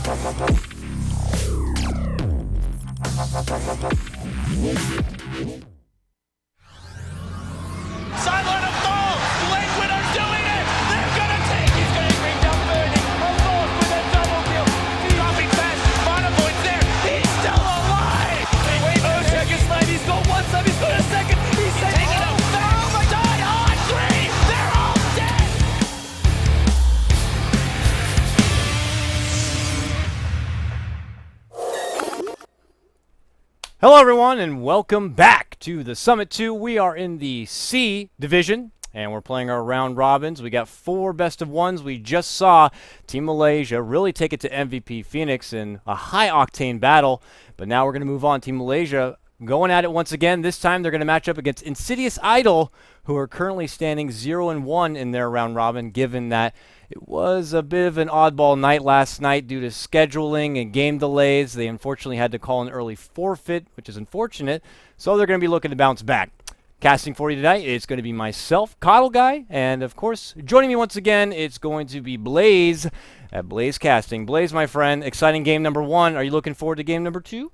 Sideline of goal! Late winner's doing it! They're gonna take! He's gonna bring down Bernie! Alone with a double kill! Dropping fast! Monaco's there! He's still alive! Wait, O'Shaker's right! He's got one side! He's got a second! He's taking it out! Oh my God! On three! They're all dead! Hello everyone and welcome back to the Summit 2. We are in the C division and we're playing our round robins. We got 4 best of ones. We just saw Team Malaysia really take it to MVP Phoenix in a high octane battle, but now we're going to move on. Team Malaysia going at it once again. This time they're going to match up against Insidious Idol, who are currently standing 0-1 in their round robin, given that it was a bit of an oddball night last night due to scheduling and game delays. They unfortunately had to call an early forfeit, which is unfortunate, so they're going to be looking to bounce back. Casting for you tonight, it's going to be myself, Coddle Guy, and of course, joining me once again, it's going to be Blaze at Blaze Casting. Blaze, my friend, exciting game number 1. Are you looking forward to game number 2?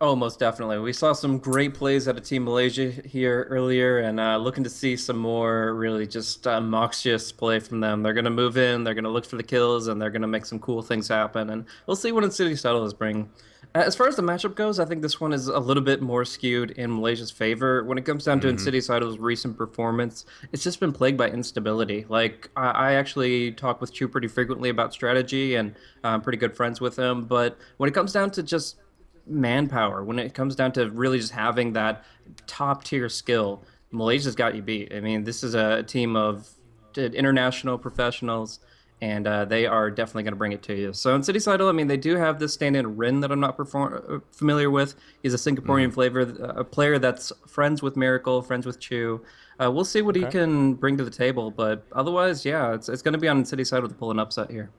Oh, most definitely. We saw some great plays out of Team Malaysia here earlier, and looking to see some more really just obnoxious play from them. They're going to move in, they're going to look for the kills, and they're going to make some cool things happen, and we'll see what Insidious Idol is bringing. As far as the matchup goes, I think this one is a little bit more skewed in Malaysia's favor. When it comes down to Insidious Idol's recent performance, it's just been plagued by instability. Like, I actually talk with Chu pretty frequently about strategy, and I'm pretty good friends with him, but when it comes down to just manpower, when it comes down to really just having that top tier skill, Malaysia's got you beat. I mean, this is a team of international professionals, and they are definitely going to bring it to you. So in City Idol, I mean, they do have this stand-in Rin that I'm not familiar with. He's a Singaporean flavor, a player that's friends with Miracle, friends with Chu. We'll see what he can bring to the table, but otherwise, yeah, it's going to be on City Idol to pull an upset here.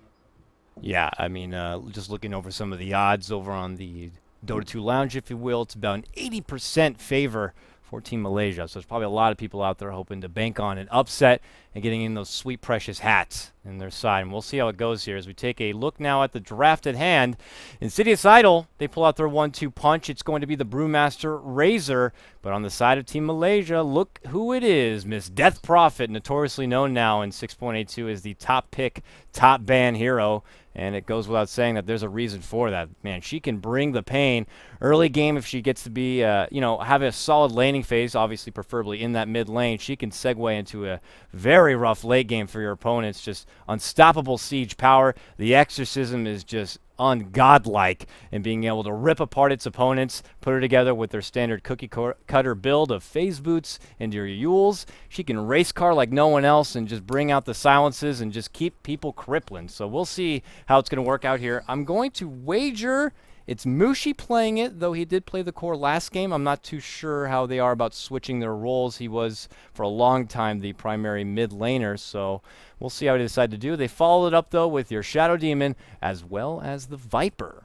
Yeah, I mean, just looking over some of the odds over on the Dota 2 Lounge, if you will, it's about an 80% favor for Team Malaysia. So there's probably a lot of people out there hoping to bank on an upset and getting in those sweet, precious hats in their side. And we'll see how it goes here as we take a look now at the draft at hand. Insidious Idol, they pull out their 1-2 punch. It's going to be the Brewmaster Razor. But on the side of Team Malaysia, look who it is. Miss Death Prophet, notoriously known now in 6.82 as the top pick, top ban hero. And it goes without saying that there's a reason for that. Man, she can bring the pain. Early game, if she gets to be, have a solid laning phase, obviously preferably in that mid lane, she can segue into a very rough late game for your opponents. Just unstoppable siege power. The exorcism is just ungodlike in being able to rip apart its opponents, put her together with their standard cookie cutter build of phase boots into your Yules. She can race car like no one else and just bring out the silences and just keep people crippling. So we'll see how it's going to work out here. I'm going to wager it's Mushi playing it, though he did play the core last game. I'm not too sure how they are about switching their roles. He was, for a long time, the primary mid laner, so we'll see how they decide to do. They followed it up, though, with your Shadow Demon as well as the Viper.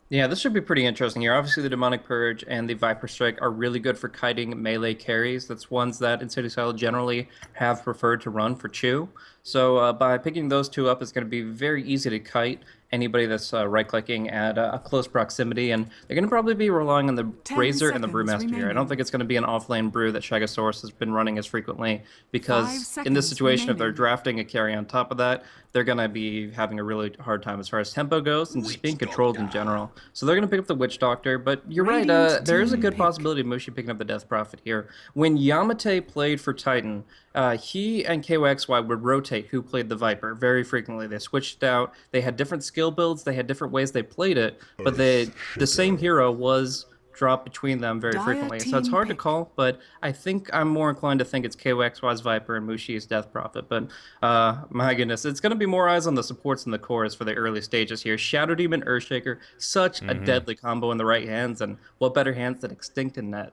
Yeah, this should be pretty interesting here. Obviously, the Demonic Purge and the Viper Strike are really good for kiting melee carries. That's ones that Insidious Idol generally have preferred to run for Chu. So by picking those two up, it's going to be very easy to kite anybody that's right-clicking at a close proximity, and they're going to probably be relying on the Razor and the Brewmaster here. I don't think it's going to be an off-lane Brew that Shagasaurus has been running as frequently, because in this situation, if they're drafting a carry on top of that, they're going to be having a really hard time as far as tempo goes and just being controlled in general. So they're going to pick up the Witch Doctor, but you're right, there is a good possibility of Mushi picking up the Death Prophet here. When Yamate played for Titan, he and KYXY would rotate who played the Viper very frequently. They switched out. They had different skill builds. They had different ways they played it, but the same hero was dropped between them very frequently. So it's hard to call, but I think I'm more inclined to think it's KYXY's Viper and Mushi's Death Prophet. But my goodness, it's going to be more eyes on the supports and the cores for the early stages here. Shadow Demon, Earthshaker, such a deadly combo in the right hands, and what better hands than Extinct and Net?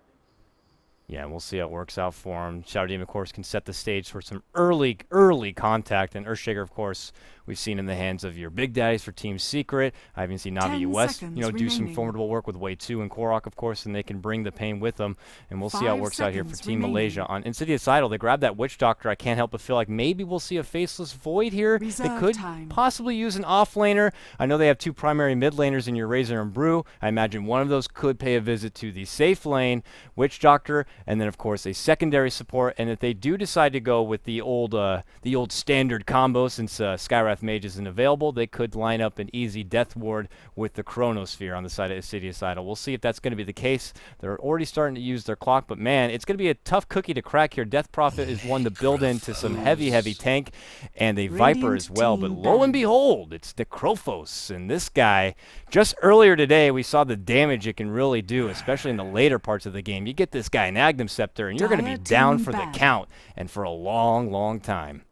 Yeah, we'll see how it works out for him. Shadow Demon, of course, can set the stage for some early contact, and Earthshaker, of course, we've seen in the hands of your big daddies for Team Secret. I even seen Navi 10 US, seconds do some remaining. formidable work with Way 2 and Korok, of course, and they can bring the pain with them. And we'll see how it 5 works out here for seconds Team remaining. Malaysia. On Insidious Idol, they grabbed that Witch Doctor. I can't help but feel like maybe we'll see a Faceless Void here. They Reserve could time. possibly use an offlaner. I know they have two primary mid laners in your Razor and Brew. I imagine one of those could pay a visit to the safe lane, Witch Doctor, and then of course a secondary support. And if they do decide to go with the old standard combo, since Skywrath Mage isn't available, they could line up an easy Death Ward with the Chronosphere on the side of Insidious Idol. We'll see if that's going to be the case. They're already starting to use their clock, but man, it's going to be a tough cookie to crack here. Death Prophet is one to build into some heavy tank, and a Viper as well. But lo and behold, it's the Krophos, and this guy, just earlier today, we saw the damage it can really do, especially in the later parts of the game. You get this guy an Aghanim Scepter, and you're going to be down for the count, and for a long time.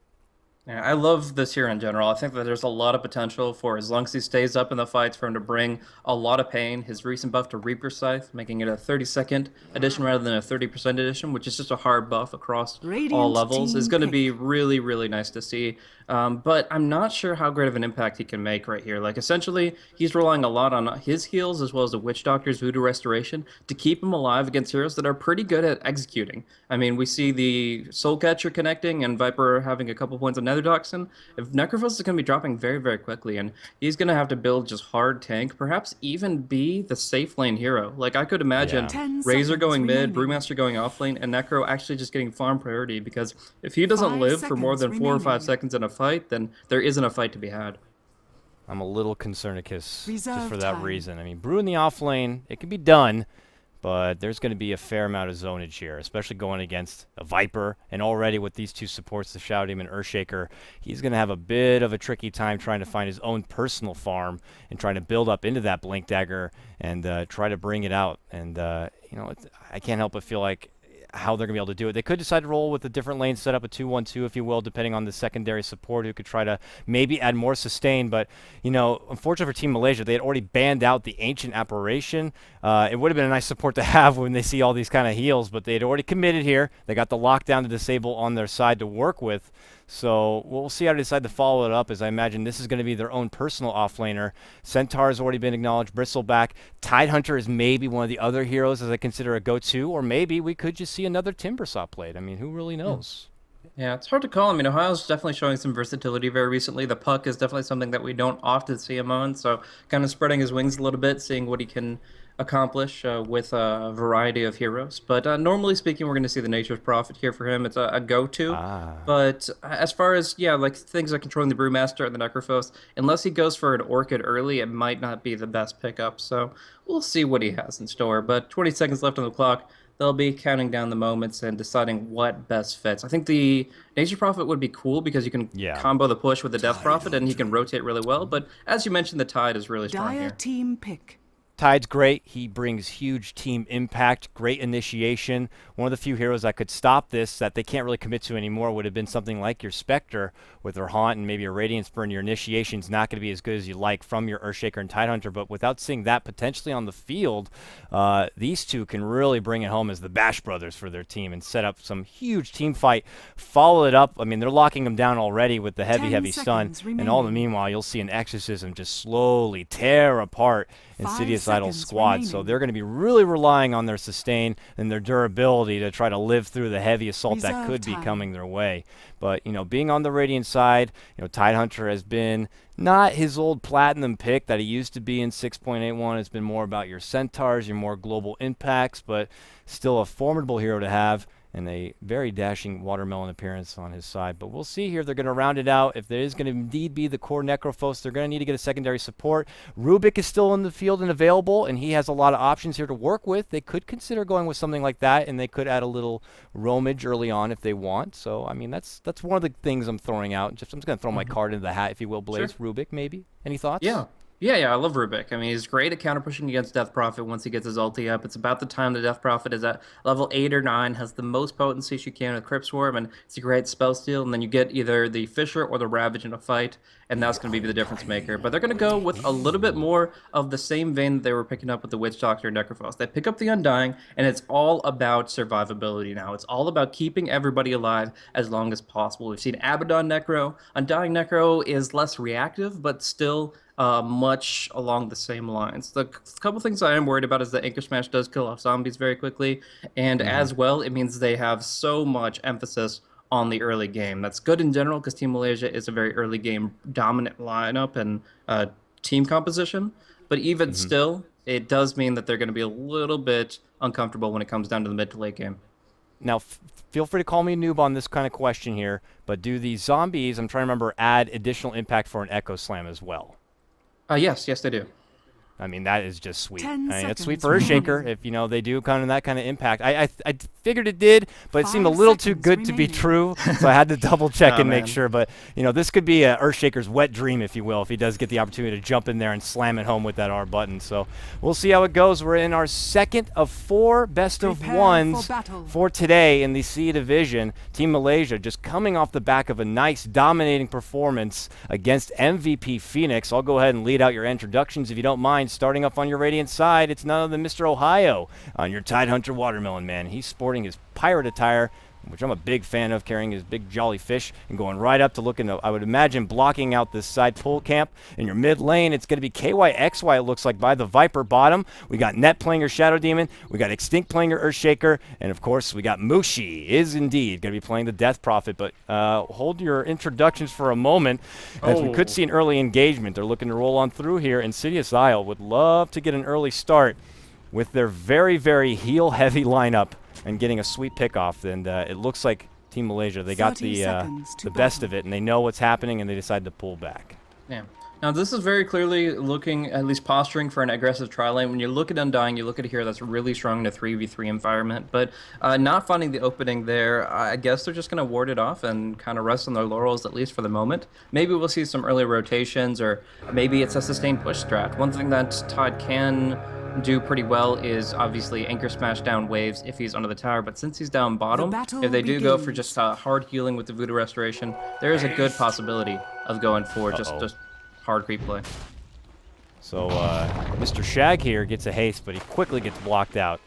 Yeah, I love this hero in general. I think that there's a lot of potential for, as long as he stays up in the fights, for him to bring a lot of pain. His recent buff to Reaper Scythe, making it a 30-second edition rather than a 30% edition, which is just a hard buff across all levels, is going to be really nice to see. But I'm not sure how great of an impact he can make right here. Like, essentially, he's relying a lot on his heals as well as the Witch Doctor's Voodoo Restoration to keep him alive against heroes that are pretty good at executing. I mean, we see the Soul Catcher connecting and Viper having a couple points of Nether Toxin. If Necrophos is going to be dropping very quickly, and he's going to have to build just hard tank, perhaps even be the safe lane hero. Like, I could imagine Razor going mid, Brewmaster going off lane, and Necro actually just getting farm priority, because if he doesn't live for more than 4 or 5 seconds in a fight, then there isn't a fight to be had. I'm a little Concernicus just for that reason. I mean, Brew in the off lane, it can be done, but there's going to be a fair amount of zonage here, especially going against a Viper. And already with these two supports, the Shadow Demon and Earthshaker, he's going to have a bit of a tricky time trying to find his own personal farm and trying to build up into that Blink Dagger and try to bring it out. And, I can't help but feel like how they're going to be able to do it. They could decide to roll with a different lane setup, a 2-1-2, if you will, depending on the secondary support, who could try to maybe add more sustain. But, unfortunately for Team Malaysia, they had already banned out the Ancient Apparition. It would have been a nice support to have when they see all these kind of heals, but they had already committed here. They got the lockdown to disable on their side to work with. So we'll see how they decide to follow it up, as I imagine this is going to be their own personal offlaner. Centaur has already been acknowledged, Bristleback. Tidehunter is maybe one of the other heroes as I consider a go-to, or maybe we could just see another Timbersaw played. I mean, who really knows? Yeah, it's hard to call. I mean, Ohio's definitely showing some versatility very recently. The puck is definitely something that we don't often see him on, so kind of spreading his wings a little bit, seeing what he can accomplish with a variety of heroes. But normally speaking, we're going to see the Nature's Prophet here for him. It's a go-to. But as far as, like things like controlling the Brewmaster and the Necrophos, unless he goes for an Orchid early, it might not be the best pickup. So we'll see what he has in store. But 20 seconds left on the clock. They'll be counting down the moments and deciding what best fits. I think the Nature Prophet would be cool because you can combo the push with the Death Prophet and he can rotate really well. But as you mentioned, the Tide is really strong here. Team pick. Tide's great. He brings huge team impact, great initiation. One of the few heroes that could stop this that they can't really commit to anymore would have been something like your Spectre with their Haunt and maybe a Radiance Burn. Your initiation's not going to be as good as you like from your Earthshaker and Tidehunter, but without seeing that potentially on the field, these two can really bring it home as the Bash Brothers for their team and set up some huge team fight. Follow it up. I mean, they're locking them down already with the heavy stun, and all the meanwhile, you'll see an Exorcism just slowly tear apart Insidious Idol's squad. So they're going to be really relying on their sustain and their durability to try to live through the heavy assault that could be coming their way. But, being on the Radiant side, Tidehunter has been not his old platinum pick that he used to be in 6.81. It's been more about your Centaurs, your more global impacts, but still a formidable hero to have. And a very dashing watermelon appearance on his side. But we'll see here. They're going to round it out. If there is going to indeed be the core Necrophos, they're going to need to get a secondary support. Rubik is still in the field and available, and he has a lot of options here to work with. They could consider going with something like that, and they could add a little roamage early on if they want. So, I mean, that's one of the things I'm throwing out. I'm just going to throw my card into the hat, if you will, Blaze. Sure. Rubik, maybe? Any thoughts? Yeah, I love Rubik. I mean, he's great at counter pushing against Death Prophet once he gets his ulti up. It's about the time the Death Prophet is at level 8 or 9, has the most potency she can with Crypt Swarm, and it's a great spell steal. And then you get either the Fissure or the Ravage in a fight, and that's going to be the difference maker. But they're going to go with a little bit more of the same vein that they were picking up with the Witch Doctor and Necrophos. They pick up the Undying, and it's all about survivability now. It's all about keeping everybody alive as long as possible. We've seen Abaddon Necro. Undying Necro is less reactive, but still much along the same lines. The couple things I am worried about is that Anchor Smash does kill off zombies very quickly, and as well, it means they have so much emphasis on the early game. That's good in general because Team Malaysia is a very early game dominant lineup and team composition, but even still, it does mean that they're going to be a little bit uncomfortable when it comes down to the mid to late game. Now, feel free to call me a noob on this kind of question here, but do the zombies, I'm trying to remember, add additional impact for an Echo Slam as well? Yes, they do. I mean, that is just sweet. 10 I mean, it's sweet seconds for Earthshaker if, they do kind of that kind of impact. I figured it did, but it seemed a 5 little too seconds good to be remaining. true, so I had to double check Oh, and make man. sure. But, this could be Earthshaker's wet dream, if you will, if he does get the opportunity to jump in there and slam it home with that R button. So we'll see how it goes. We're in our second of 4 best of Prepare ones for battle. for today in the C Division. Team Malaysia just coming off the back of a nice dominating performance against MVP Phoenix. I'll go ahead and lead out your introductions if you don't mind. Starting up on your Radiant side, it's none other than Mr. Ohio on your Tidehunter Watermelon Man. He's sporting his pirate attire, which I'm a big fan of, carrying his big jolly fish and going right up to looking, I would imagine, blocking out this side pull camp. In your mid lane, it's going to be KYXY, it looks like, by the Viper bottom. We got Net playing your Shadow Demon. We got Extinct playing your Earthshaker. And, of course, we got Mushi is indeed going to be playing the Death Prophet. But hold your introductions for a moment, as we could see an early engagement. They're looking to roll on through here. Insidious Isle would love to get an early start with their very, very heel-heavy lineup and getting a sweet pickoff. And it looks like Team Malaysia, they got 30 seconds to the best battle. of it, and they know what's happening, and they decide to pull back. Yeah. Now, this is very clearly looking, at least posturing for an aggressive tri lane. When you look at Undying, you look at a hero that's really strong in a 3v3 environment, but not finding the opening there, I guess they're just going to ward it off and kind of rest on their laurels, at least for the moment. Maybe we'll see some early rotations, or maybe it's a sustained push strat. One thing that Tide can do pretty well is obviously Anchor Smash down waves if he's under the tower, but since he's down bottom, battle if they do go for begins. just hard healing with the Voodoo Restoration, there is a good possibility of going for just hard creep play. So Mr. Shag here gets a haste, but he quickly gets blocked out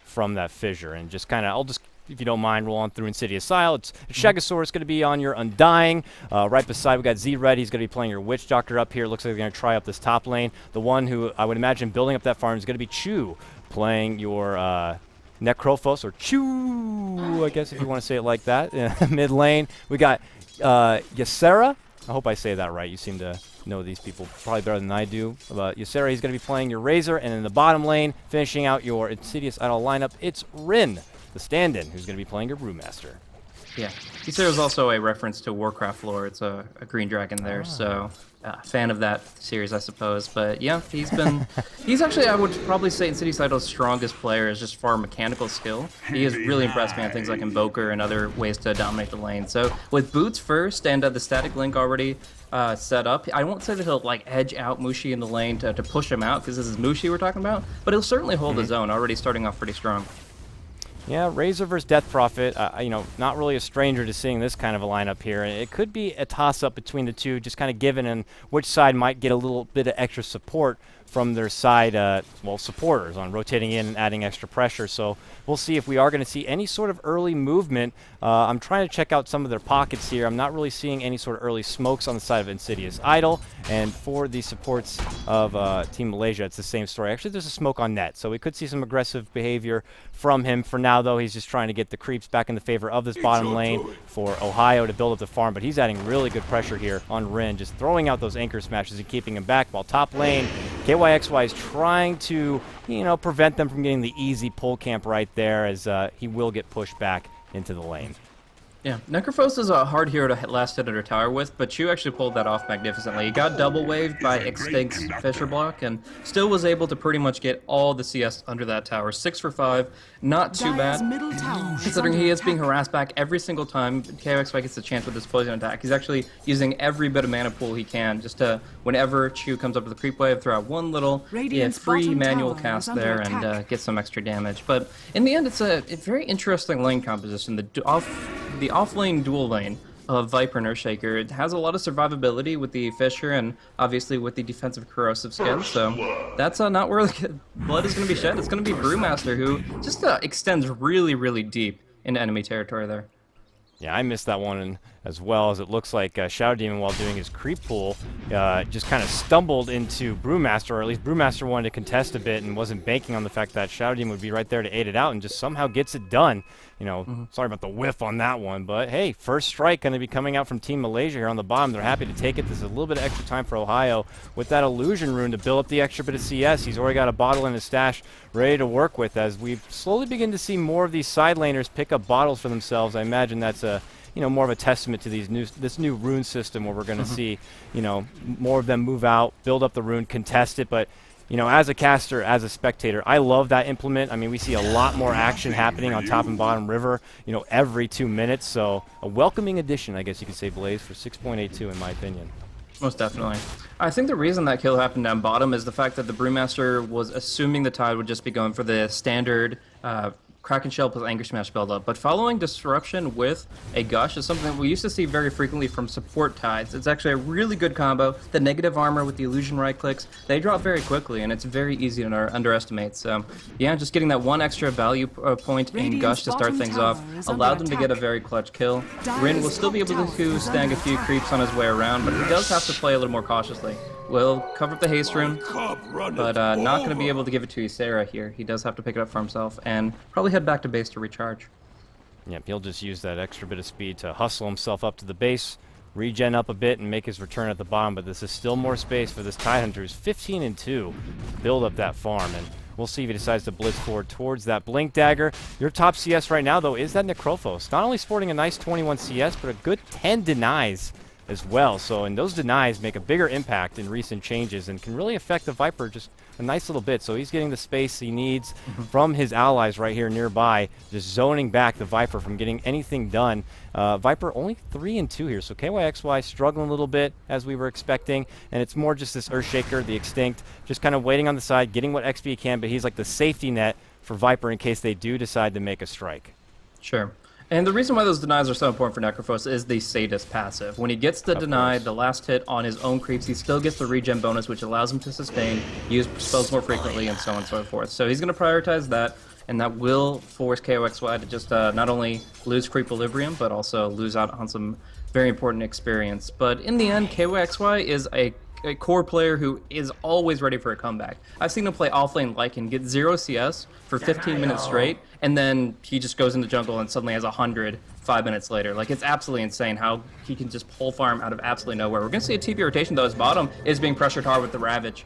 from that fissure. And just kind of, I'll just, if you don't mind, roll on through Insidious Isle. It's Shagasaurus going to be on your Undying. Right beside, we got Z-Red. He's going to be playing your Witch Doctor up here. Looks like they're going to try up this top lane. The one who I would imagine building up that farm is going to be Chu, playing your Necrophos, or Chu, I guess if you want to say it like that. Mid lane, we got Ysera. I hope I say that right. You seem to know these people probably better than I do. Ysera, he's going to be playing your Razor. And in the bottom lane, finishing out your Insidious Idol lineup, it's Rin, the stand-in, who's going to be playing your Brewmaster. Yeah, Ysera is also a reference to Warcraft lore. It's a green dragon there, so fan of that series, I suppose. But yeah, he's actually, I would probably say, Insidious Idol's strongest player is just far mechanical skill. He has really impressed me on things like Invoker and other ways to dominate the lane. So with boots first and the static link already set up, I won't say that he'll like edge out Mushi in the lane to push him out, because this is Mushi we're talking about, but he'll certainly hold his own, already starting off pretty strong. Yeah, Razor versus Death Prophet, not really a stranger to seeing this kind of a lineup here. It could be a toss-up between the two, just kind of given in which side might get a little bit of extra support from their side, supporters on rotating in and adding extra pressure. So we'll see if we are going to see any sort of early movement. I'm trying to check out some of their pockets here. I'm not really seeing any sort of early smokes on the side of Insidious Idol. And for the supports of Team Malaysia, it's the same story. Actually, there's a smoke on net, so we could see some aggressive behavior from him. For now, though, he's just trying to get the creeps back in the favor of this bottom lane for Ohio to build up the farm. But he's adding really good pressure here on Rin, just throwing out those anchor smashes and keeping him back, while top lane, KYXY is trying to, prevent them from getting the easy pull camp right there, as he will get pushed back into the lane. Yeah, Necrophos is a hard hero to last hit under tower with, but Chu actually pulled that off magnificently. He got double waved by Extinct's Fisher block and still was able to pretty much get all the CS under that tower. 6 for 5, not too Dire's bad. middle tower Considering under he is being attack. harassed back every single time KOXY gets a chance with his poison attack. He's actually using every bit of mana pool he can just to, whenever Chu comes up to the creep wave, throw out one little Radiant's free bottom manual tower cast is under there attack. and get some extra damage. But in the end, it's a very interesting lane composition. The off-lane dual lane of Viper and Earthshaker. It has a lot of survivability with the Fissure and obviously with the defensive corrosive skin, so that's not where the blood is going to be shed. It's going to be Brewmaster, who just extends really, really deep into enemy territory there. Yeah, I missed that one as well, as it looks like Shadow Demon, while doing his creep pool, just kind of stumbled into Brewmaster, or at least Brewmaster wanted to contest a bit and wasn't banking on the fact that Shadow Demon would be right there to aid it out, and just somehow gets it done. You know, sorry about the whiff on that one, but hey, first strike going to be coming out from Team Malaysia here on the bottom. They're happy to take it. There's a little bit of extra time for Ohio with that illusion rune to build up the extra bit of CS. He's already got a bottle in his stash ready to work with, as we slowly begin to see more of these side laners pick up bottles for themselves. I imagine that's a more of a testament to this new rune system, where we're going to see, more of them move out, build up the rune, contest it. But, as a caster, as a spectator, I love that implement. I mean, we see a lot more action happening on top and bottom river, every 2 minutes. So a welcoming addition, I guess you could say, Blaze, for 6.82 in my opinion. Most definitely. I think the reason that kill happened down bottom is the fact that the Brewmaster was assuming the Tide would just be going for the standard Kraken Shell plus Anger Smash build-up, but following Disruption with a Gush is something that we used to see very frequently from support Tides. It's actually a really good combo. The negative armor with the illusion right clicks, they drop very quickly, and it's very easy to underestimate. So, yeah, just getting that one extra value point in Gush to start things off allowed them to get a very clutch kill. Rin will still be able to snag a few creeps on his way around, but he does have to play a little more cautiously. Will cover up the haste rune, but not going to be able to give it to Ysera here. He does have to pick it up for himself and probably head back to base to recharge. Yep, he'll just use that extra bit of speed to hustle himself up to the base, regen up a bit, and make his return at the bottom. But this is still more space for this Tidehunter, who's 15-2, build up that farm. And we'll see if he decides to blitz forward towards that Blink Dagger. Your top CS right now, though, is that Necrophos. Not only sporting a nice 21 CS, but a good 10 denies as well. So, and those denies make a bigger impact in recent changes and can really affect the Viper just a nice little bit. So he's getting the space he needs from his allies right here nearby, just zoning back the Viper from getting anything done. Viper only 3-2 here, so KYXY struggling a little bit as we were expecting, and it's more just this Earthshaker, the Extinct, just kind of waiting on the side, getting what XP he can, but he's like the safety net for Viper in case they do decide to make a strike. Sure. And the reason why those denies are so important for Necrophos is the Sadist passive. When he gets the deny, the last hit on his own creeps, he still gets the regen bonus, which allows him to sustain, use spells more frequently, and so on and so forth. So he's going to prioritize that, and that will force KOXY to just not only lose Creequilibrium, but also lose out on some very important experience. But in the end, KOXY is a core player who is always ready for a comeback. I've seen him play offlane Lycan, get 0 CS for 15 minutes straight, and then he just goes into jungle and suddenly has 100 5 minutes later. Like, it's absolutely insane how he can just pull farm out of absolutely nowhere. We're going to see a TP rotation, though. His bottom is being pressured hard with the Ravage.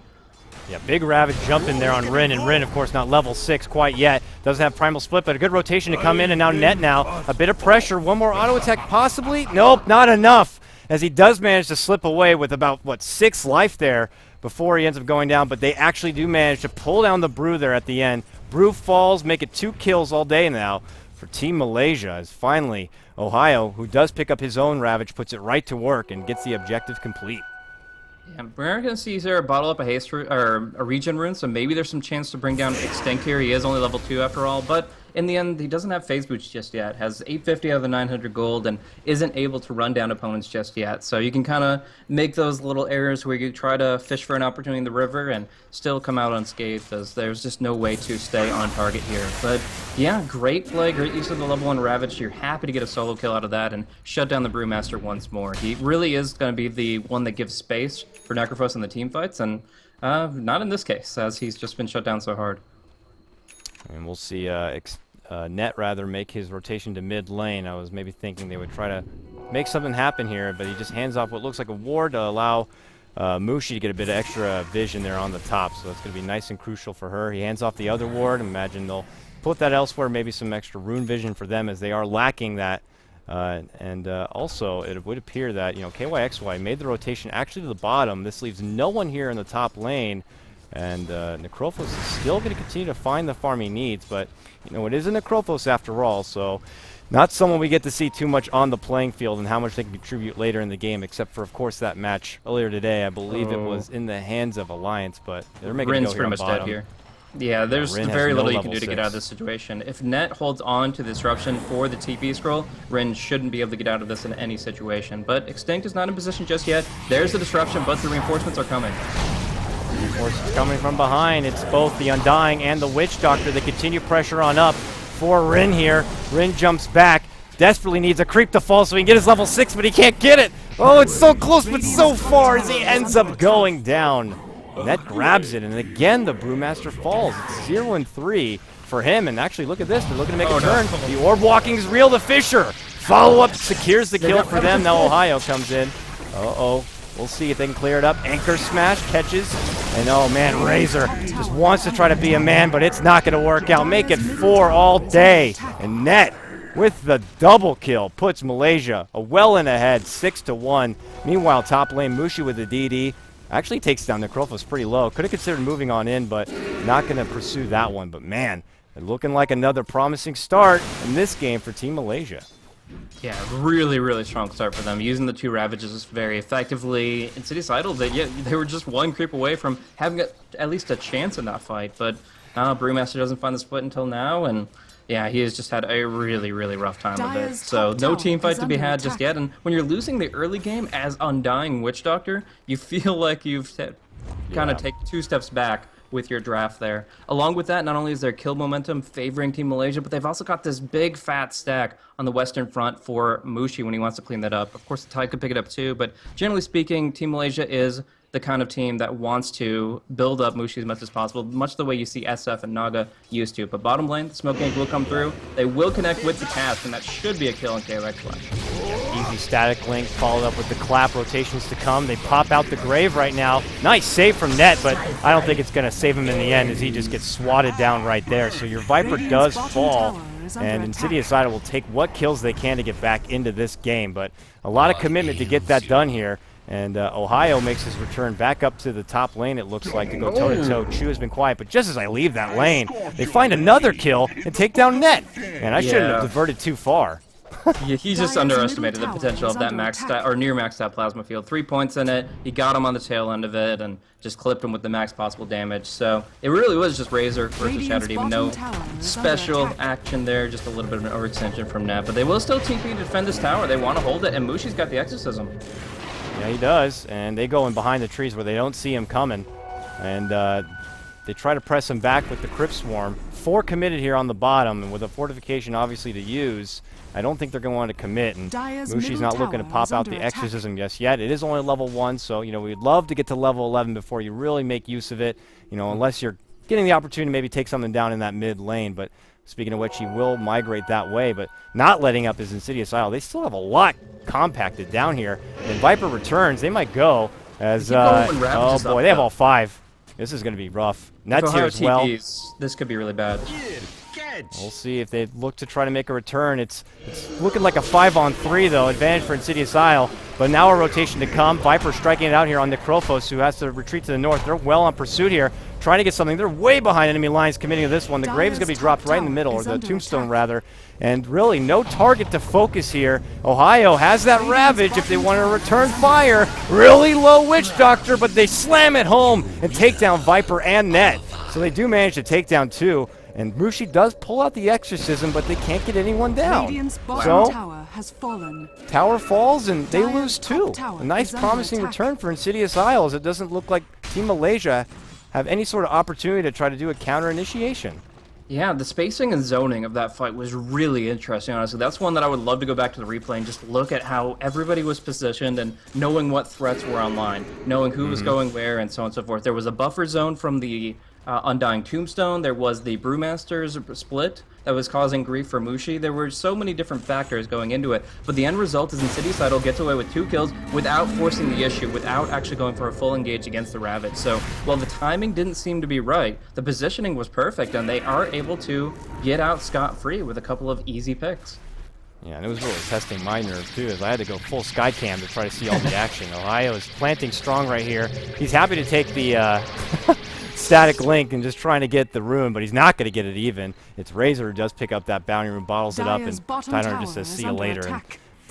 Yeah, big Ravage jump in there on Rin, and Rin, of course, not level 6 quite yet. Doesn't have Primal Split, but a good rotation to come in, and now net now. A bit of pressure. One more auto attack possibly? Nope, not enough, as he does manage to slip away with about, 6 life there before he ends up going down, but they actually do manage to pull down the Brew there at the end. Brew falls, make it 2 kills all day now for Team Malaysia, as finally Ohio, who does pick up his own Ravage, puts it right to work and gets the objective complete. Yeah, we're going to see Ysera bottle up a haste or a regen rune, so maybe there's some chance to bring down Extinct here. He is only level 2 after all, but in the end, he doesn't have phase boots just yet. Has 850 out of the 900 gold and isn't able to run down opponents just yet. So you can kind of make those little errors where you try to fish for an opportunity in the river and still come out unscathed, as there's just no way to stay on target here. But yeah, great play, great use of the level 1 Ravage. You're happy to get a solo kill out of that and shut down the Brewmaster once more. He really is going to be the one that gives space for Necrophos in the team fights, and not in this case, as he's just been shut down so hard. And we'll see Net rather make his rotation to mid lane. I was maybe thinking they would try to make something happen here, but he just hands off what looks like a ward to allow Mushi to get a bit of extra vision there on the top. So that's going to be nice and crucial for her. He hands off the other ward. Imagine they'll put that elsewhere, maybe some extra rune vision for them, as they are lacking that. Also, it would appear that, KYXY made the rotation actually to the bottom. This leaves no one here in the top lane. And Necrophos is still going to continue to find the farm he needs, but it is a Necrophos after all, so not someone we get to see too much on the playing field and how much they can contribute later in the game, except for, of course, that match earlier today. I believe it was in the hands of Alliance, but they're making Rin's it go here on pretty much bottom. dead here. Yeah, there's Rin has very no little you can level do to get out of 6. this situation. If Net holds on to the disruption for the TP scroll, Rin shouldn't be able to get out of this in any situation. But Extinct is not in position just yet. There's the disruption, but the reinforcements are coming. Reinforcements coming from behind. It's both the Undying and the Witch Doctor that continue pressure on up for Rin here. Rin jumps back. Desperately needs a creep to fall so he can get his level 6, but he can't get it. Oh, it's so close, but so far as he ends up going down. Net grabs it, and again the Brewmaster falls. It's 0 and 3 for him, and actually look at this. They're looking to make a turn. The orb walking is real to Fisher. Follow-up secures the kill for them. Now Ohio comes in. Uh-oh. We'll see if they can clear it up. Anchor smash, catches. And oh man, Razor just wants to try to be a man, but it's not going to work out. Make it 4 all day. And Net, with the double kill, puts Malaysia well in ahead, 6-1. Meanwhile, top lane, Mushi with the DD. Actually takes down the Necrophos pretty low. Could have considered moving on in, but not going to pursue that one. But man, looking like another promising start in this game for Team Malaysia. Yeah, really, really strong start for them. Using the 2 Ravages very effectively. Insidious Idol, they were just one creep away from having at least a chance in that fight. But Brewmaster doesn't find the split until now, and yeah, he has just had a really, really rough time of it. So no team fight to be had just yet. And when you're losing the early game as Undying Witch Doctor, you feel like you've kind of take 2 steps back with your draft there. Along with that, not only is their kill momentum favoring Team Malaysia, but they've also got this big fat stack on the Western front for Mushi when he wants to clean that up. Of course, the Tide could pick it up too, but generally speaking, Team Malaysia is the kind of team that wants to build up Mushi as much as possible, much the way you see SF and Naga used to. But bottom lane, the Smoke Gank will come through. They will connect with the cast, and that should be a kill in KOX Flash. Easy static link, followed up with the clap, rotations to come. They pop out the grave right now. Nice save from Net, but I don't think it's going to save him in the end as he just gets swatted down right there. So your Viper does fall, and Insidious Idol will take what kills they can to get back into this game. But a lot of commitment to get that done here. And Ohio makes his return back up to the top lane, it looks like, to go toe-to-toe. Chu has been quiet, but just as I leave that lane, they find another kill and take down Net. And I shouldn't have diverted too far. Yeah, he just underestimated the potential of that max stat or near max stat plasma field. 3 points in it. He got him on the tail end of it and just clipped him with the max possible damage. So it really was just Razor versus Shattered Even. No special action there, just a little bit of an overextension from Net. But they will still TP to defend this tower. They want to hold it, and Mushi's got the Exorcism. Yeah, he does. And they go in behind the trees where they don't see him coming. And they try to press him back with the Crypt Swarm. 4 committed here on the bottom, and with a fortification obviously to use, I don't think they're going to want to commit. And Mushi's not looking to pop out the Exorcism just yet. It is only level 1, so we'd love to get to level 11 before you really make use of it. Unless you're getting the opportunity to maybe take something down in that mid lane. But speaking of which, he will migrate that way, but not letting up his Insidious Isle. They still have a lot compacted down here. And Viper returns. They might go as oh boy, they have all 5. This is going to be rough. Net's here as well. This could be really bad. We'll see if they look to try to make a return. It's looking like a 5-on-3 though. Advantage for Insidious Isle. But now a rotation to come. Viper striking it out here on Necrophos, who has to retreat to the north. They're well on pursuit here, trying to get something. They're way behind enemy lines committing to this one. The grave is going to be dropped right in the middle, or the tombstone rather. And really no target to focus here. Ohio has that Ravage if they want to return fire. Really low Witch Doctor, but they slam it home and take down Viper and Net. So they do manage to take down 2. And Mushi does pull out the Exorcism, but they can't get anyone down. So, tower has fallen. Tower falls, and they lose 2. A nice, promising return for Insidious Isle, as it doesn't look like Team Malaysia have any sort of opportunity to try to do a counter-initiation. Yeah, the spacing and zoning of that fight was really interesting, honestly. That's one that I would love to go back to the replay and just look at how everybody was positioned and knowing what threats were online, knowing who was going where, and so on and so forth. There was a buffer zone from the Undying Tombstone. There was the Brewmaster's split that was causing grief for Mushi. There were so many different factors going into it, but the end result is Insidious Idol gets away with 2 kills without forcing the issue, without actually going for a full engage against the Ravage. So while the timing didn't seem to be right, the positioning was perfect, and they are able to get out scot-free with a couple of easy picks. Yeah, and it was really testing my nerve, too, as I had to go full Skycam to try to see all the action. Ohio is planting strong right here. He's happy to take the static link and just trying to get the rune, but he's not going to get it even. It's Razor who does pick up that bounty rune, bottles it up, and Tidehunter just says see you later. And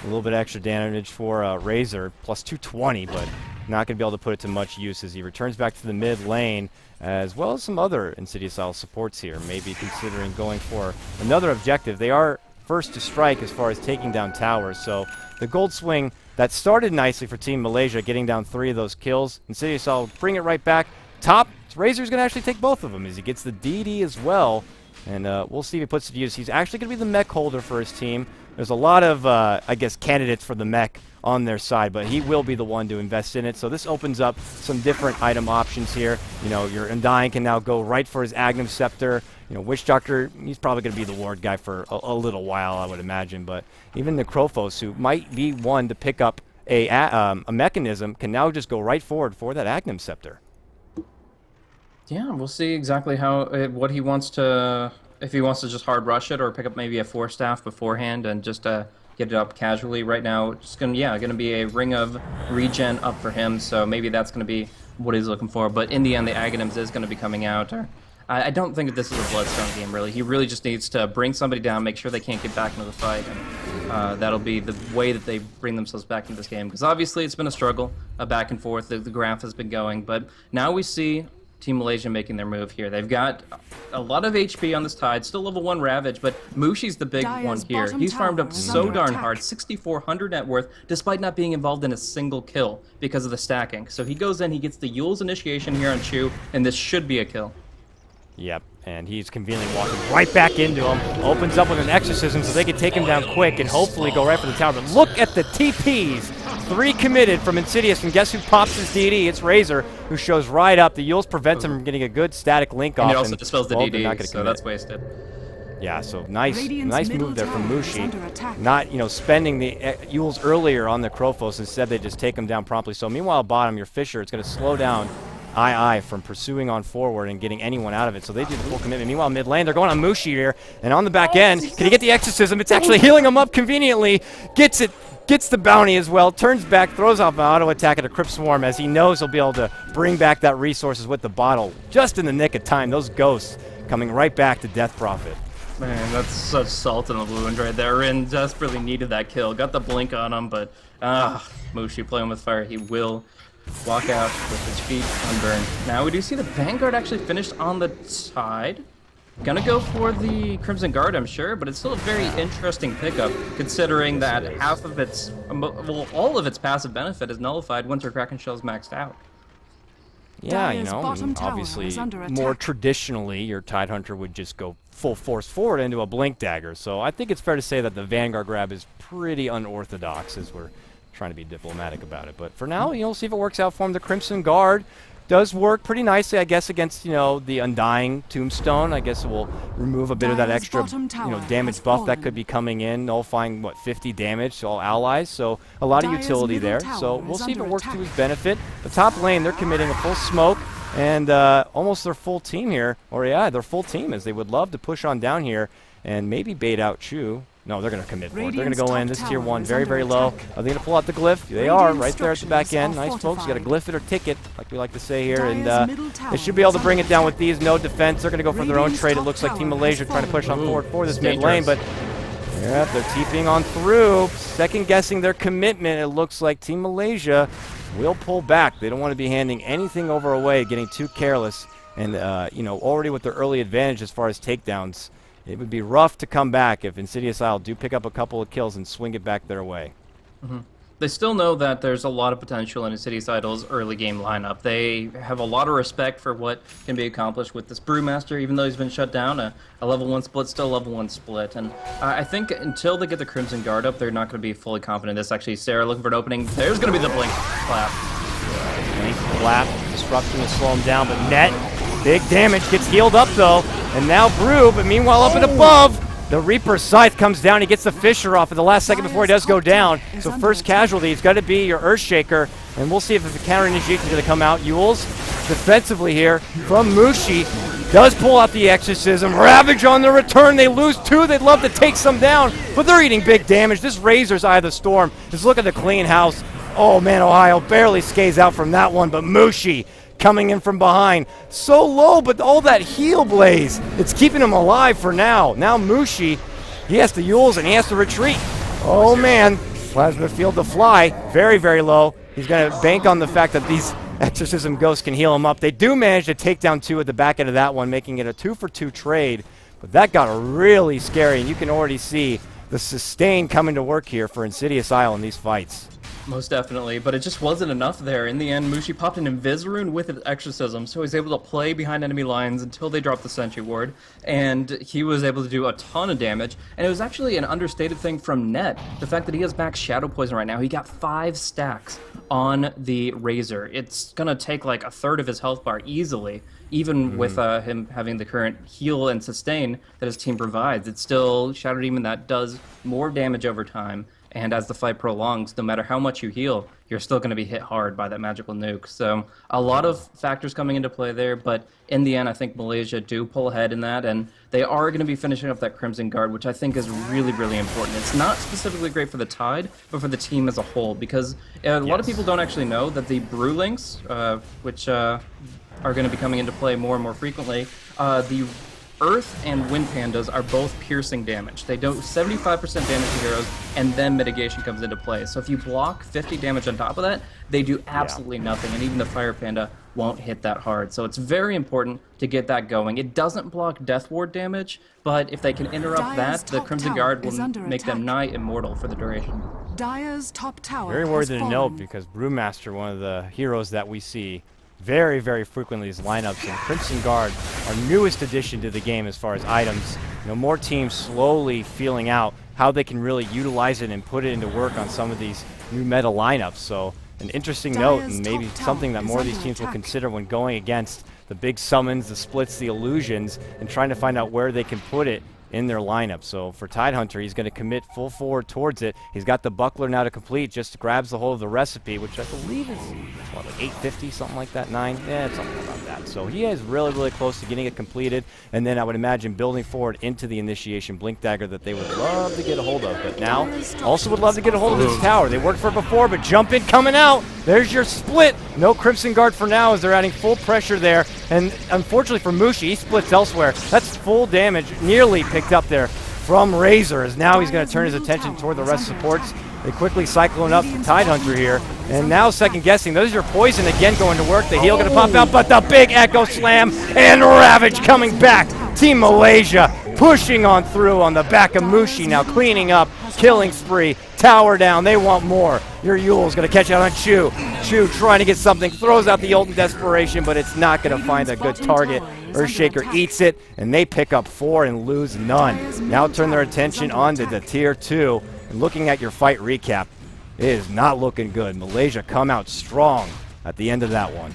a little bit extra damage for Razor, plus 220, but not going to be able to put it to much use as he returns back to the mid lane, as well as some other Insidious-style supports here, maybe considering going for another objective. They are first to strike as far as taking down towers, so the gold swing that started nicely for Team Malaysia, getting down 3 of those kills. Insidious bring it right back. Top, Razor's going to actually take both of them as he gets the DD as well, and we'll see if he puts it to use. He's actually going to be the mech holder for his team. There's a lot of, I guess, candidates for the mech on their side, but he will be the one to invest in it. So this opens up some different item options here. You know, your Undying can now go right for his Agnum Scepter. You know, Witch Doctor, he's probably going to be the ward guy for a little while, I would imagine. But even the Krophos, who might be one to pick up a mechanism, can now just go right forward for that Agnum Scepter. Yeah, we'll see exactly how what he wants to, if he wants to just hard rush it or pick up maybe a 4-staff beforehand and just get it up casually. Right now, it's gonna be a Ring of Regen up for him, so maybe that's gonna be what he's looking for. But in the end, the Aghanims is gonna be coming out. I don't think that this is a Bloodstone game, really. He really just needs to bring somebody down, make sure they can't get back into the fight, and that'll be the way that they bring themselves back into this game. Because obviously, it's been a struggle, back and forth. The graph has been going, but now we see Team Malaysia making their move here. They've got a lot of HP on this Tide, still level 1 Ravage, but Mushi's the big one here. He's farmed up so darn hard, 6,400 net worth, despite not being involved in a single kill because of the stacking. So he goes in, he gets the Yule's initiation here on Chu, and this should be a kill. Yep, and he's conveniently walking right back into him. Opens up with an Exorcism so they can take him down quick and hopefully go right for the tower. But look at the TPs. 3 committed from Insidious, and guess who pops his DD? It's Razor, who shows right up. The Yules prevents him from getting a good static link off. And it also dispels the DD, so that's wasted. Yeah, so nice move there from Mushi. Not, spending the Yules earlier on the Krophos. Instead, they just take him down promptly. So meanwhile, bottom, your Fisher, it's going to slow down II from pursuing on forward and getting anyone out of it. So they do the full commitment. Meanwhile, mid lane, they're going on Mushi here. And on the back end, can he get the Exorcism? It's actually healing him up conveniently. Gets it. Gets the bounty as well, turns back, throws off an auto attack at a Crypt Swarm as he knows he'll be able to bring back that resources with the bottle just in the nick of time. Those ghosts coming right back to Death Prophet. Man, that's such salt in the wound right there. Rin desperately needed that kill. Got the blink on him, but Mushi playing with fire. He will walk out with his feet unburned. Now we do see the Vanguard actually finished on the side. Gonna go for the Crimson Guard, I'm sure, but it's still a very interesting pickup, considering that half of its, well, all of its passive benefit is nullified once your Kraken Shell's maxed out. Yeah, obviously, more traditionally, your Tidehunter would just go full force forward into a Blink Dagger. So I think it's fair to say that the Vanguard grab is pretty unorthodox, as we're trying to be diplomatic about it. But for now, see if it works out for him. The Crimson Guard does work pretty nicely, I guess, against, the Undying Tombstone. I guess it will remove a bit of that extra, damage buff that could be coming in, nullifying, 50 damage to all allies. So a lot of utility there. So we'll see if it works to his benefit. The top lane, they're committing a full smoke and almost their full team here. Or, yeah, their full team, as they would love to push on down here and maybe bait out Chu. No, they're going to commit for it. They're going to go in. This is tier 1, very, very low. Are they going to pull out the glyph? They are, right there at the back end. Nice, folks. You got to glyph it or tick it, like we like to say here. And they should be able to bring it down with these. No defense. They're going to go for their own trade. It looks like Team Malaysia trying to push on forward for this mid lane, but yeah, they're TPing on through. Second guessing their commitment. It looks like Team Malaysia will pull back. They don't want to be handing anything over away, getting too careless. And, already with their early advantage as far as takedowns, it would be rough to come back if Insidious Isle do pick up a couple of kills and swing it back their way. They still know that there's a lot of potential in Insidious Idle's early game lineup. They have a lot of respect for what can be accomplished with this Brewmaster, even though he's been shut down. A level 1 split, still a level 1 split. And I think until they get the Crimson Guard up, they're not going to be fully confident in this. Actually, Sarah looking for an opening. There's going to be the Blink Clap. Blink Clap, disruption to slow him down, but net, big damage, gets healed up though. And now Brew, but meanwhile up and above, the Reaper's Scythe comes down. He gets the Fisher off at the last second before he does go down. So first casualty is going to be your Earthshaker. And we'll see if the counter initiation is going to come out. Yules defensively here from Mushi. Does pull out the Exorcism. Ravage on the return. They lose 2. They'd love to take some down, but they're eating big damage. This Razor's Eye of the Storm. Just look at the clean house. Oh man, Ohio barely skates out from that one, but Mushi coming in from behind. So low, but all that heal blaze, it's keeping him alive for now. Now Mushi, he has to Yules and he has to retreat. Oh man, Plasma Field to fly. Very, very low. He's going to bank on the fact that these Exorcism Ghosts can heal him up. They do manage to take down 2 at the back end of that one, making it a 2-for-2 trade. But that got really scary, and you can already see the sustain coming to work here for Insidious Isle in these fights. Most definitely, but it just wasn't enough there. In the end, Mushi popped an Invis Rune with an Exorcism, so he's able to play behind enemy lines until they dropped the Sentry Ward, and he was able to do a ton of damage. And it was actually an understated thing from Net, the fact that he has max Shadow Poison right now. He got 5 stacks on the Razor. It's gonna take like a third of his health bar easily, even with him having the current heal and sustain that his team provides. It's still Shadow Demon that does more damage over time. And as the fight prolongs, no matter how much you heal, you're still going to be hit hard by that magical nuke. So a lot of factors coming into play there, but in the end, I think Malaysia do pull ahead in that, and they are going to be finishing up that Crimson Guard, which I think is really, really important. It's not specifically great for the Tide, but for the team as a whole, because a lot of people don't actually know that the Brewlings, which are going to be coming into play more and more frequently, the Earth and Wind Pandas are both piercing damage. They do 75% damage to heroes, and then mitigation comes into play. So if you block 50 damage on top of that, they do absolutely nothing, and even the Fire Panda won't hit that hard. So it's very important to get that going. It doesn't block Death Ward damage, but if they can interrupt that, the Crimson Guard will make them nigh immortal for the duration. Dire's top tower Very worthy to note, because Brewmaster, one of the heroes that we see very, very frequently these lineups, and Crimson Guard, our newest addition to the game as far as items. You know, more teams slowly feeling out how they can really utilize it and put it into work on some of these new meta lineups. So an interesting note, and maybe something that more of these teams will consider when going against the big summons, the splits, the illusions, and trying to find out where they can put it in their lineup. So for Tidehunter, he's going to commit full forward towards it. He's got the Buckler now to complete, just grabs the whole of the recipe, which I believe is, what, like 850, something like that, 9? Yeah, something about that. So he is really, really close to getting it completed, and then I would imagine building forward into the initiation Blink Dagger that they would love to get a hold of. But now, also would love to get a hold of this tower. They worked for it before, but jump in coming out. There's your split. No Crimson Guard for now as they're adding full pressure there, and unfortunately for Mushi, he splits elsewhere. That's full damage, nearly picked up there from Razor, as now he's going to turn his attention toward the rest of supports. They quickly cycling up the Tidehunter here, and now second guessing. Those are poison again going to work. The heal going to pop out, but the big Echo Slam and Ravage coming back. Team Malaysia pushing on through on the back of Mushi, now cleaning up, killing spree, tower down. They want more. Your Yule's going to catch out on Chu. Chu trying to get something, throws out the ult in desperation, but it's not going to find a good target. Earthshaker eats it, and they pick up 4 and lose none. Now turn their attention onto the Tier 2. And looking at your fight recap, it is not looking good. Malaysia come out strong at the end of that one.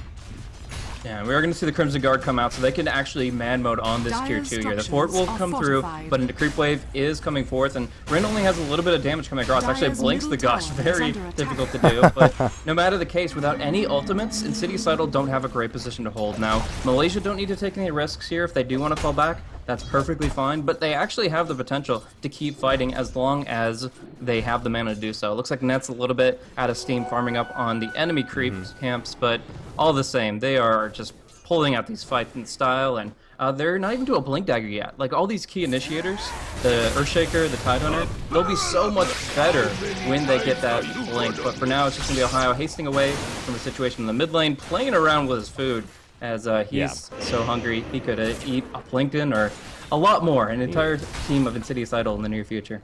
Yeah, we are going to see the Crimson Guard come out, so they can actually man mode on this Tier 2 here. The fort will come through, but a Creep Wave is coming forth, and Rin only has a little bit of damage coming across. Actually, it blinks the Gush. Very difficult to do, but no matter the case, without any ultimates, Insidious Idol don't have a great position to hold. Now, Malaysia don't need to take any risks here. If they do want to fall back, that's perfectly fine, but they actually have the potential to keep fighting as long as they have the mana to do so. It looks like Net's a little bit out of steam farming up on the enemy creep camps, but all the same, they are just pulling out these fights in style, and they're not even to a Blink Dagger yet. Like, all these key initiators, the Earthshaker, the Tidehunter, they'll be so much better when they get that Blink, but for now, it's just going to be Ohio hasting away from the situation in the mid lane, playing around with his food, as he's so hungry he could eat a Plankton or a lot more, an entire team of Insidious Idol in the near future.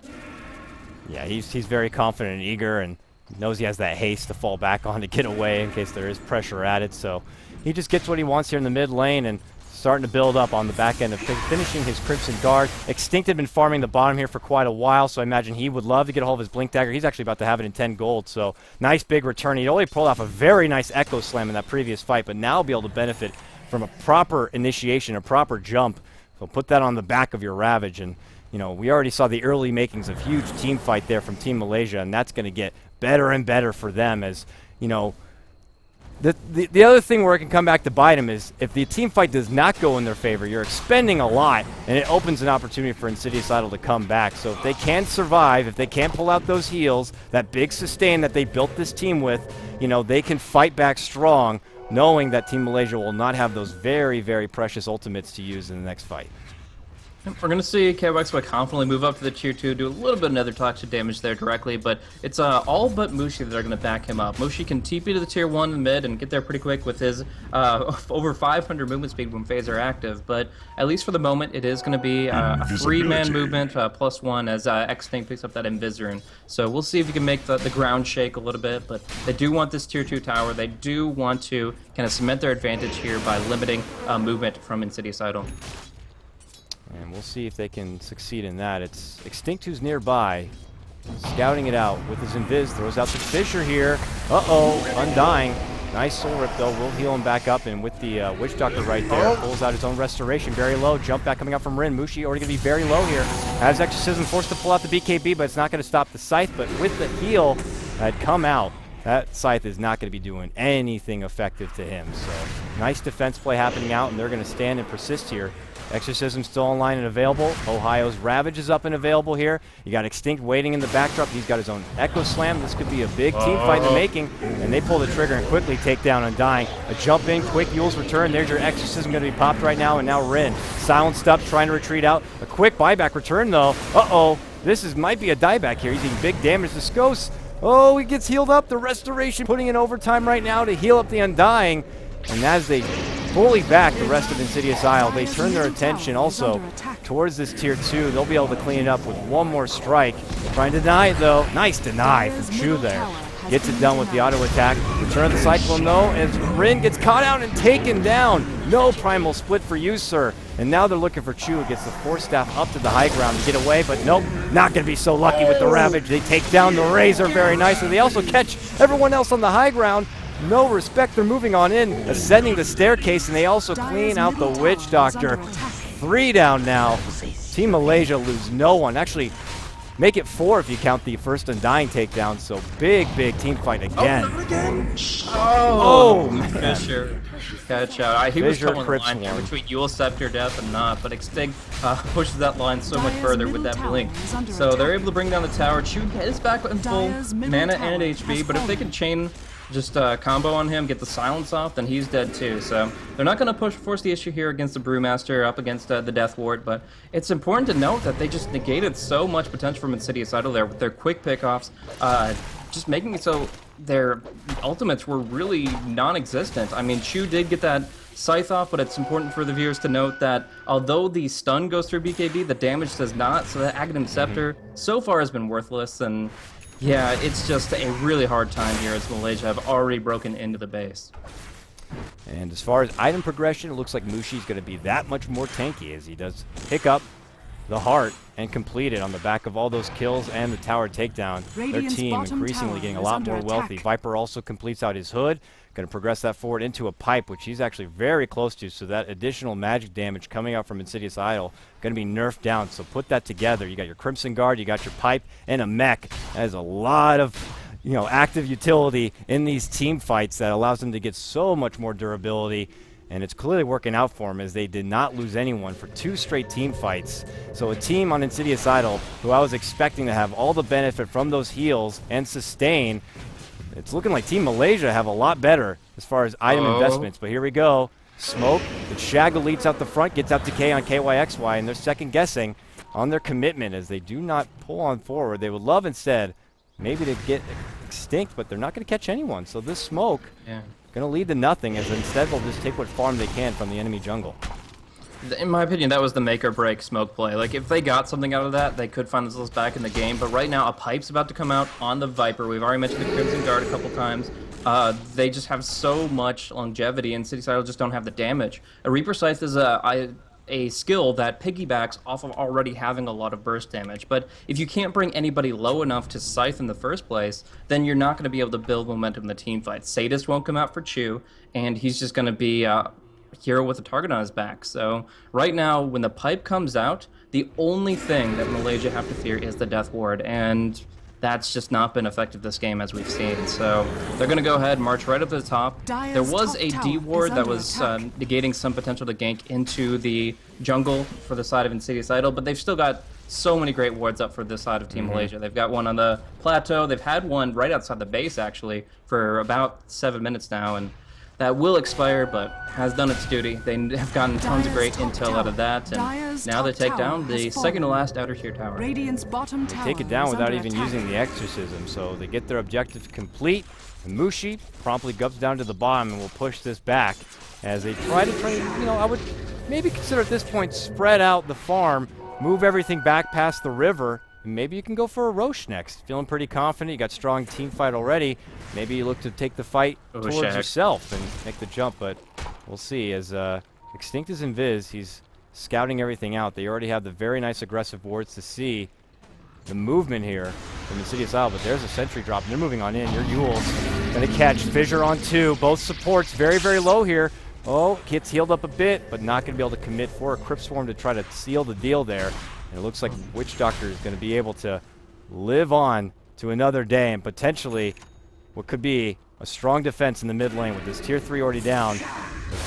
Yeah, he's very confident and eager, and knows he has that haste to fall back on to get away in case there is pressure added. So he just gets what he wants here in the mid lane and starting to build up on the back end of finishing his Crimson Guard. Extinct had been farming the bottom here for quite a while, so I imagine he would love to get a hold of his Blink Dagger. He's actually about to have it in 10 gold, so nice big return. He'd only pulled off a very nice Echo Slam in that previous fight, but now be able to benefit from a proper initiation, a proper jump. So put that on the back of your Ravage, and you know, we already saw the early makings of huge team fight there from Team Malaysia, and that's going to get better and better for them. As you know, the other thing where it can come back to bite them is if the team fight does not go in their favor, you're expending a lot, and it opens an opportunity for Insidious Idol to come back. So if they can survive, if they can pull out those heals, that big sustain that they built this team with, you know, they can fight back strong, knowing that Team Malaysia will not have those very, very precious ultimates to use in the next fight. We're going to see KYX confidently move up to the tier 2, do a little bit of nether toxic damage there directly, but it's all but Mushi that are going to back him up. Mushi can TP to the tier 1 in the mid and get there pretty quick with his over 500 movement speed when phase are active, but at least for the moment, it is going to be a 3-man movement +1 as X-Tank picks up that Invis. So we'll see if he can make the ground shake a little bit, but they do want this tier 2 tower. They do want to kind of cement their advantage here by limiting movement from Insidious Idol. And we'll see if they can succeed in that. It's Extinct who's nearby, scouting it out with his Invis. Throws out the Fissure here. Uh-oh, Undying. Nice Soul Rip, though. We'll heal him back up. And with the Witch Doctor right there, pulls out his own Restoration. Very low. Jump back coming out from Rin. Mushi already going to be very low here. Has Exorcism forced to pull out the BKB, but it's not going to stop the Scythe. But with the heal that come out, that Scythe is not going to be doing anything effective to him. So nice defense play happening out, and they're going to stand and persist here. Exorcism still online and available. Ohio's Ravage is up and available here. You got Extinct waiting in the backdrop. He's got his own Echo Slam. This could be a big team fight in the making. And they pull the trigger and quickly take down Undying. A jump in, quick Yule's return. There's your Exorcism going to be popped right now. And now Rin. Silenced up, trying to retreat out. A quick buyback return though. Uh-oh. This might be a dieback here. He's doing big damage to Skos. Oh, he gets healed up. The Restoration putting in overtime right now to heal up the Undying. And as they fully back the rest of Insidious Isle, they turn their attention also towards this tier 2. They'll be able to clean it up with one more strike. Trying to deny it though. Nice deny from Chu there. Gets it done with the auto attack. Return the Cyclone though, as Rin gets caught out and taken down. No Primal Split for you, sir. And now they're looking for Chu. Gets the Force Staff up to the high ground to get away, but nope, not going to be so lucky with the Ravage. They take down the Razor very nicely. They also catch everyone else on the high ground. No respect, they're moving on in, ascending the staircase, and they also clean out the Witch Doctor. 3 down now. Team Malaysia lose no one. Actually, make it 4 if you count the first Undying takedown, so big team fight again. Oh, man. Fissure. Catch out. He was Fissure towing the line here between Yule Scepter Death and not, but Extinct pushes that line so much further with that blink. So they're able to bring down the tower. Chu is back in full mana and HP, but if they can chain just combo on him, get the silence off, then he's dead too. So they're not going to force the issue here against the Brewmaster up against the Death Ward, but it's important to note that they just negated so much potential from Insidious Idol there with their quick pickoffs, just making it so their ultimates were really non-existent. I mean, Chu did get that Scythe off, but it's important for the viewers to note that although the stun goes through BKB, the damage does not, so the Aghanim Scepter so far has been worthless, and yeah, it's just a really hard time here as Malaysia have already broken into the base. And as far as item progression, it looks like Mushi's going to be that much more tanky as he does pick up the heart and complete it on the back of all those kills and the tower takedown. Their team increasingly getting a lot more wealthy. Viper also completes out his hood. Going to progress that forward into a pipe, which he's actually very close to, so that additional magic damage coming out from Insidious Idol going to be nerfed down. So put that together. You got your Crimson Guard, you got your pipe, and a mech. That is a lot of active utility in these team fights that allows them to get so much more durability. And it's clearly working out for them as they did not lose anyone for 2 straight team fights. So a team on Insidious Idol who I was expecting to have all the benefit from those heals and sustain, it's looking like Team Malaysia have a lot better as far as item investments. But here we go. Smoke. The Shaggle leads out the front, gets out decay on KYXY, and they're second guessing on their commitment as they do not pull on forward. They would love instead maybe to get Extinct, but they're not going to catch anyone. So this Smoke going to lead to nothing, as instead they'll just take what farm they can from the enemy jungle. In my opinion, that was the make or break Smoke play. Like, if they got something out of that, they could find themselves back in the game. But right now, a pipe's about to come out on the Viper. We've already mentioned the Crimson Guard a couple times. They just have so much longevity, and City Idol just don't have the damage. A Reaper Scythe is a skill that piggybacks off of already having a lot of burst damage. But if you can't bring anybody low enough to Scythe in the first place, then you're not going to be able to build momentum in the team fight. Sadist won't come out for Chu, and he's just going to be a hero with a target on his back. So right now, when the pipe comes out, the only thing that Malaysia have to fear is the Death Ward, and that's just not been effective this game, as we've seen. So they're going to go ahead and march right up to the top. There was a D ward that was negating some potential to gank into the jungle for the side of Insidious Idol, but they've still got so many great wards up for this side of Team Malaysia. They've got one on the plateau. They've had one right outside the base, actually, for about 7 minutes now, and that will expire, but has done its duty. They have gotten tons of great Dyer's top intel out of tower. that, and Dyer's now they top take tower down the has second to fallen. last outer tier tower. Radiant's bottom tower Take it down is without under even attack. using the exorcism, so they get their objective complete. And Mushi promptly gubs down to the bottom and will push this back as they try, you know, I would maybe consider at this point spread out the farm, move everything back past the river, and maybe you can go for a Roche next. Feeling pretty confident, you got strong team fight already. Maybe you look to take the fight towards Shaq. yourself and make the jump, but we'll see. As Extinct is invis, he's scouting everything out. They already have the very nice aggressive wards to see the movement here from Insidious Isle, but there's a sentry drop, and they're moving on in. Your Yules gonna catch Fissure on 2. Both supports very, very low here. Oh, gets healed up a bit, but not gonna be able to commit for a Crypt Swarm to try to seal the deal there. And it looks like Witch Doctor is gonna be able to live on to another day and potentially what could be a strong defense in the mid lane with this tier 3 already down.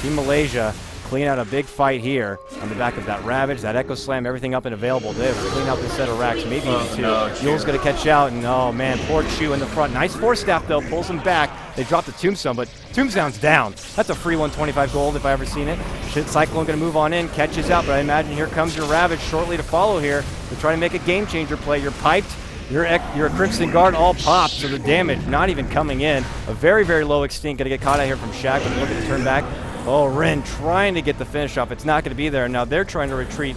Team Malaysia clean out a big fight here on the back of that Ravage, that Echo Slam, everything up and available. They have cleaned out this set of racks, maybe even 2. Yule's going to catch out, and oh man, poor Chu in the front. Nice Force Staff though, pulls him back. They drop the Tombstone, but Tombstone's down. That's a free 125 gold if I ever seen it. Cyclone going to move on in, catches out, but I imagine here comes your Ravage shortly to follow here to try to make a game changer play. You're piped. Your Crimson Guard all popped, so the damage not even coming in. A very, very low Extinct. Going to get caught out here from Shaq, but looking to turn back. Oh, Ren trying to get the finish off. It's not going to be there. Now they're trying to retreat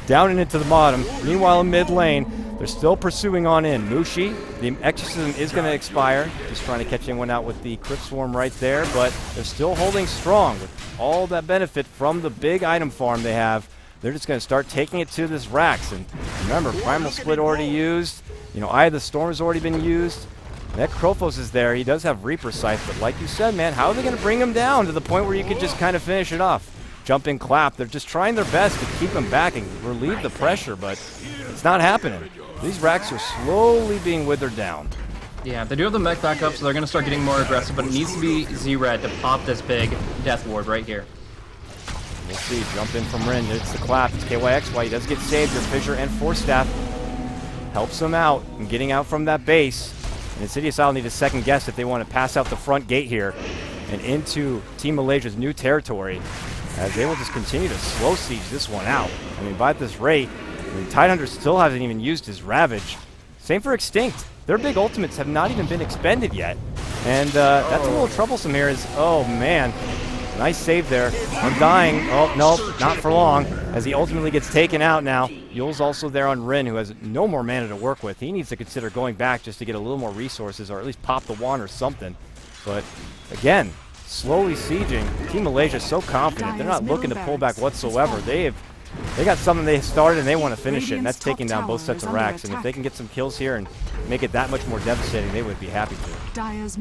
down and into the bottom. Meanwhile, in mid lane, they're still pursuing on in. Mushi, the Exorcism is going to expire. Just trying to catch anyone out with the Crypt Swarm right there, but they're still holding strong with all that benefit from the big item farm they have. They're just going to start taking it to this Rax. And remember, Primal Split already used. You know, Eye of the Storm has already been used. That Krophos is there. He does have Reaper Scythe, but like you said, man, how are they going to bring him down to the point where you could just kind of finish it off? Jumping clap. They're just trying their best to keep him back and relieve the pressure, but it's not happening. These racks are slowly being withered down. Yeah, they do have the mech back up, so they're going to start getting more aggressive, but it needs to be Z-Red to pop this big Death Ward right here. We'll see. Jump in from Rin. It's the clap. It's KYXY. He does get saved. Your Fissure and Force Staff helps him out in getting out from that base. And Insidious Isle need a second guess if they want to pass out the front gate here and into Team Malaysia's new territory, as they will just continue to slow siege this one out. I mean, by this rate, Tidehunter still hasn't even used his Ravage. Same for Extinct. Their big ultimates have not even been expended yet. And that's a little troublesome here. Oh, man. Nice save there. Undying. Oh, nope, not for long, as he ultimately gets taken out now. Yule's also there on Rin, who has no more mana to work with. He needs to consider going back just to get a little more resources, or at least pop the wand or something. But, again, slowly sieging. Team Malaysia is so confident. They're not looking to pull back whatsoever. They got something they started and they want to finish it, and that's taking down both sets of racks. And if they can get some kills here and make it that much more devastating, they would be happy to.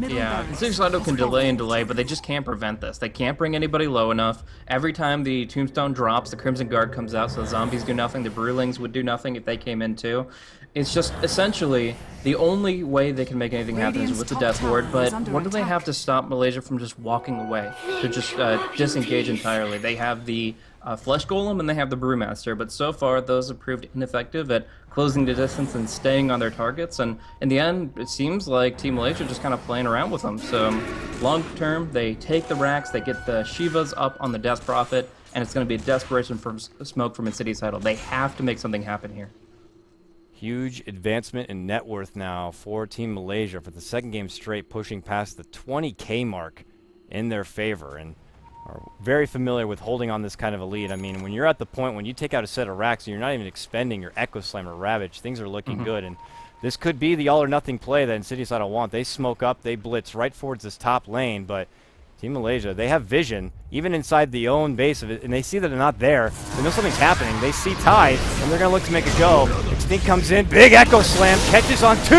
Yeah, Insidious Isle can delay and delay, but they just can't prevent this. They can't bring anybody low enough. Every time the Tombstone drops, the Crimson Guard comes out, so the zombies do nothing. The Brewlings would do nothing if they came in too. It's just essentially the only way they can make anything happen is with the Death Ward, but what do they have to stop Malaysia from just walking away, to just disengage entirely? They have the Flesh Golem and they have the Brewmaster, but so far those have proved ineffective at closing the distance and staying on their targets, and in the end it seems like Team Malaysia just kind of playing around with them. So long term, they take the racks, they get the Shivas up on the Death Prophet, and it's going to be a desperation from smoke from Insidious Idol. They have to make something happen here. Huge advancement in net worth now for Team Malaysia for the second game straight, pushing past the 20K mark in their favor, and are very familiar with holding on this kind of a lead. I mean, when you're at the point when you take out a set of racks and you're not even expending your Echo Slam or Ravage, things are looking good, and this could be the all or nothing play that Insidious Idol want. They smoke up, they blitz right towards this top lane, but Team Malaysia, they have vision, even inside the own base of it, and they see that they're not there. They know something's happening. They see Tide, and they're going to look to make a go. Extinct comes in, big Echo Slam, catches on 2,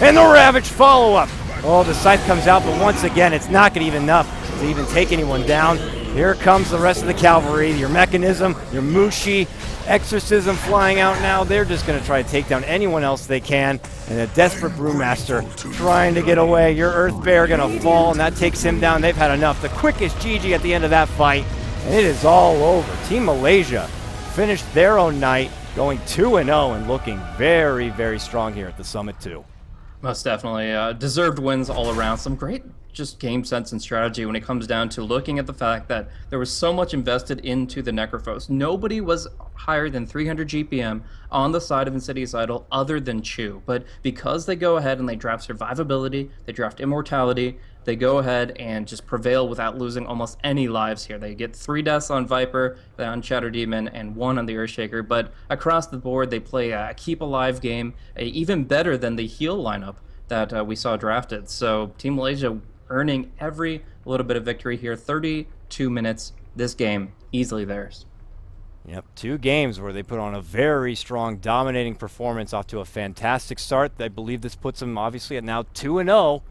and the Ravage follow-up. Oh, the Scythe comes out, but once again, it's not going to even enough to even take anyone down. Here comes the rest of the cavalry, your Mechanism, your Mushi, Exorcism flying out now. They're just going to try to take down anyone else they can. And a desperate Brewmaster trying to get away. Your Earth Bear going to fall, and that takes him down. They've had enough. The quickest GG at the end of that fight, and it is all over. Team Malaysia finished their own night, going 2-0 and looking very, very strong here at the Summit 2. Most definitely. Deserved wins all around. Some great just game sense and strategy when it comes down to looking at the fact that there was so much invested into the Necrophos. Nobody was higher than 300 GPM on the side of Insidious Idol other than Chew. But because they go ahead and they draft survivability, they draft immortality, they go ahead and just prevail without losing almost any lives here. They get 3 deaths on Viper, on Shadow Demon, and 1 on the Earthshaker. But across the board, they play a keep alive game, even better than the heal lineup that we saw drafted. So Team Malaysia earning every little bit of victory here. 32 minutes, this game, easily theirs. Yep, 2 games where they put on a very strong, dominating performance off to a fantastic start. I believe this puts them obviously at now 2-0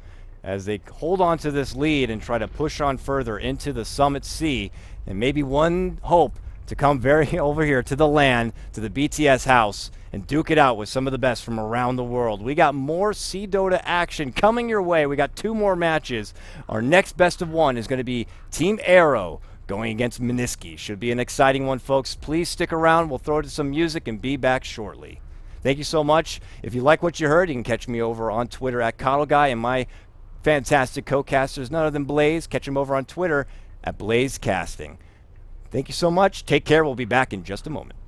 as they hold on to this lead and try to push on further into the Summit C. And maybe one hope to come very over here to the LAN, to the BTS house, and duke it out with some of the best from around the world. We got more Sea Dota action coming your way. We got 2 more matches. Our next best of 1 is going to be Team Arrow going against Meniski. Should be an exciting one, folks. Please stick around. We'll throw to some music and be back shortly. Thank you so much. If you like what you heard, you can catch me over on Twitter at CoddleGuy, and my fantastic co-casters, none other than Blaze. Catch him over on Twitter at BlazeCasting. Thank you so much. Take care. We'll be back in just a moment.